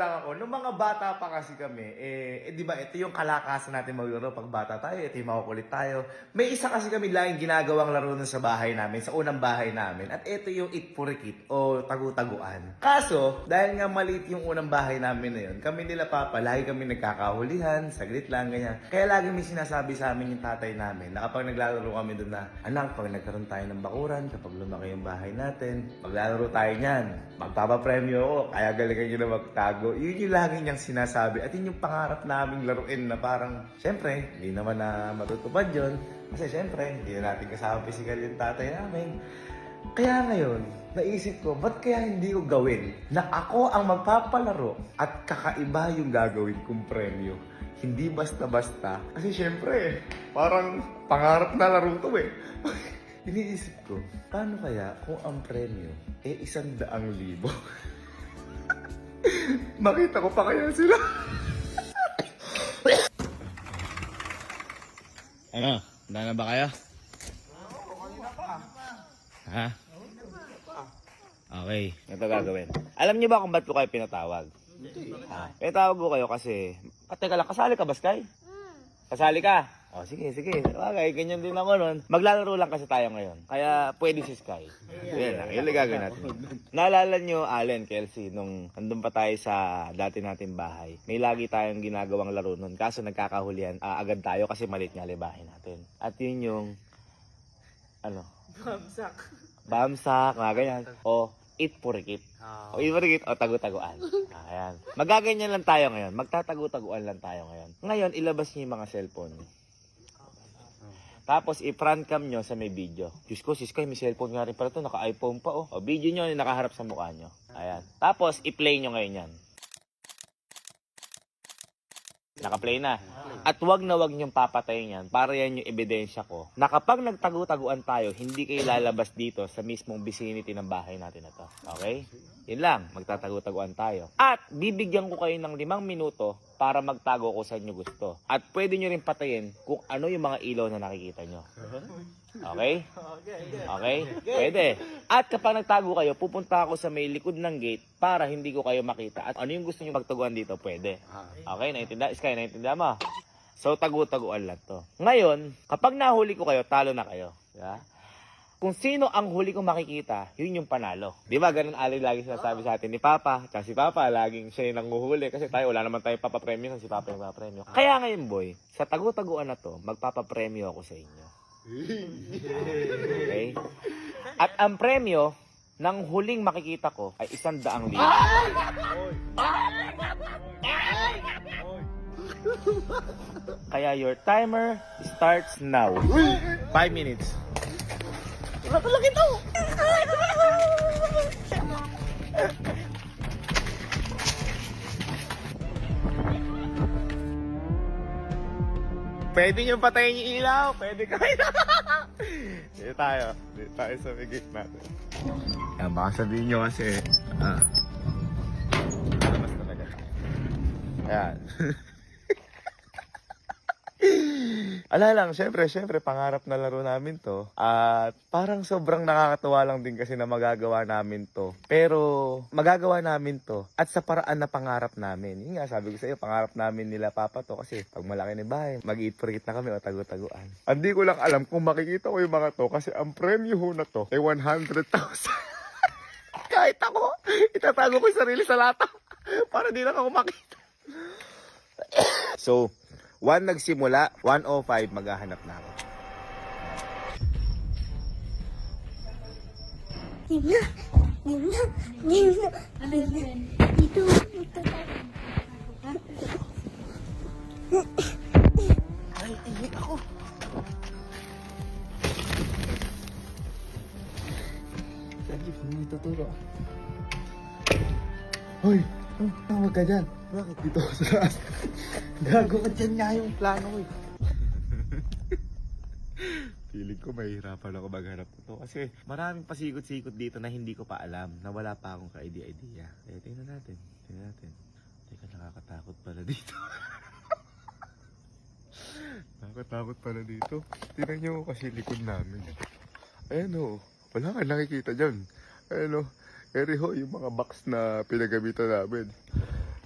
lang ako, nung mga bata pa kasi kami, di ba, ito yung kalakasan natin maglaro pag bata tayo, ito yung makukulit tayo. May isa kasi kami laging ginagawang laro nun sa bahay namin, sa unang bahay namin, at ito yung itpurikit o tagu-taguan. Kaso, dahil nga maliit yung unang bahay namin na yun, kami nila papa, lagi kami nagkakahulihan, saglit lang, ganyan. Kaya lagi may sinasabi sa amin yung tatay namin, na kapag naglalaro kami doon na, anak, pag nagkaroon tayo ng bakuran, kapag lumaki yung bahay natin, maglalaro tayo niyan, magpapapremyo ako, kaya galingan nyo na magtago. Yun yung lagi niyang sinasabi. At yun yung pangarap naming laruin na parang, syempre, hindi naman na matutupad yun. Kasi syempre, hindi na natin kasama physical yung tatay namin. Kaya ngayon, naisip ko, ba't kaya hindi ko gawin na ako ang magpapalaro at kakaiba yung gagawin kong premyo? Hindi basta-basta. Kasi syempre, parang pangarap na laro to eh. Iniisip ko, paano kaya kung ang premyo 100,000? Makita ko pa kaya sila. Ano? Handa na ba kayo? Ha? Okay. Ito gagawin. Alam niyo ba kung ba't ko kayo pinatawag? Pinatawag ko kayo kasi... Teka lang, kasali ka ba, Sky? Kasali ka? O, sige. Okay, ganyan din ako nun. Maglalaro lang kasi tayo ngayon. Kaya pwede si Sky. Yan, yun lang gagawin natin. Naalala nyo, Allen, Kelsey, nung andun pa tayo sa dati nating bahay, may lagi tayong ginagawang laro nun. Kaso nagkakahulihan, agad tayo kasi malit nga libahin natin. At yun yung, ano? Bamsak, mga ganyan. O, itpurikit. O, itpurikit, o tagu-taguan. Ayan. Magaganyan lang tayo ngayon. Magtatagu-taguan lang tayo ngayon. Ngayon, ilabas niyo yung mga cellphone. Tapos, i-front cam nyo sa may video. Diyos ko, sis Sky, may cellphone nga rin pala ito. Naka-iPhone pa, oh. O, video nyo yung nakaharap sa mukha nyo. Ayan. Tapos, i-play nyo ngayon yan. Naka-play na. At wag na wag niyong papatayin yan para yan yung ebidensya ko na kapag nagtagu-taguan tayo, hindi kayo lalabas dito sa mismong vicinity ng bahay natin na to. Okay? Yun lang, magtatagu-taguan tayo. At bibigyan ko kayo ng 5 minuto para magtago kung saan nyo gusto. At pwede nyo rin patayin kung ano yung mga ilaw na nakikita nyo. Okay? Okay? Pwede. At kapag nagtago kayo, pupunta ako sa may likod ng gate para hindi ko kayo makita. At ano yung gusto nyo magtaguan dito, pwede. Okay? Naintindihan? Sky, naintindihan mo? So, tagu-taguan lang to. Ngayon, kapag nahuli ko kayo, talo na kayo. Yeah? Kung sino ang huli kong makikita, yun yung panalo. Di ba? Ganun Ali lagi sinasabi sa atin ni Papa. Kasi si Papa, laging siya yung nanguhuli. Kasi tayo, wala naman tayong papapremyo kasi si Papa yung papapremyo. Kaya ngayon, boy, sa tagu-taguan na to, magpapapremyo ako sa inyo. Okay? At ang premyo ng huling makikita ko ay 100,000. Kaya your timer starts now. 5 minutes. Wala talaga ito! Pwede nyo patayin yung ilaw. Pwede kayo. Dito tayo sa gate natin. Yan, baka sabihin nyo kasi, labas talaga tayo. Ayan. Ala lang, syempre, pangarap na laro namin to. At parang sobrang nakakatuwa lang din kasi na magagawa namin to. Pero, magagawa namin to at sa paraan na pangarap namin. Yun nga, sabi ko sa iyo, pangarap namin nila Papa to kasi pag malaki na bahay, mag-eat-forget na kami o tagu-taguan. Hindi ko lang alam kung makikita ko yung mga to kasi ang premyo ho na to ay 100,000. Kahit ako, itatago ko yung sarili sa lata para di lang ako makita. So, 1 nagsimula, 1:05 maghahanap na ako. Dito. Ay, ihit ako. Sige, hindi tuturo. Hoy, tawag ka dyan. Bakit dito sa taas? Gago ka dyan nga yung plano ko eh. Feeling ko mahihirapan ako maghanap nito kasi maraming pasikot-sikot dito na hindi ko pa alam, na wala pa akong ka-idea. Eh, tingnan natin. Teka, nakakatakot pala dito. Nakakatakot pala dito. Tingnan nyo kasi likod namin. Ayan o, wala ka nakikita dyan. Ayan o, eri ho yung mga box na pinagamitan namin.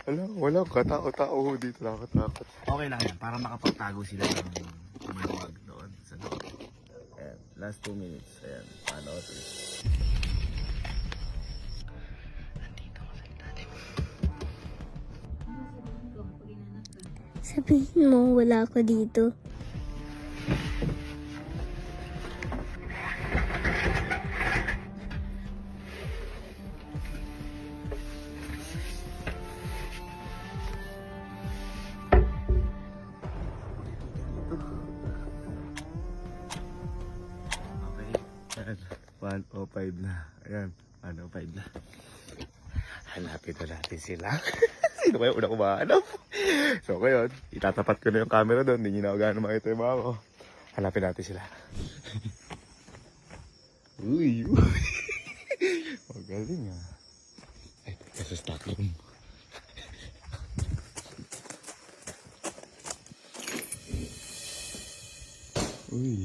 Wala. Katao-tao dito. Nakatakot. Okay lang yan. Para makapagtago sila ng maluwag doon sa loob. Ayan. Last 2 minutes. Ayan. Paano ito? Nandito ako sa ilalim. Sabihin mo, wala ako dito. Okay. Ayan. 1:05 na. Ayan. 1:05 na. Hanapin na natin sila. Sino kaya una kumahanap? So ngayon, itatapat ko na yung camera doon. Hindi nyo na gano'n makita yung mga ko. Hanapin natin sila. Uy. Magaling ah. Ay, nasa stock room. Uy.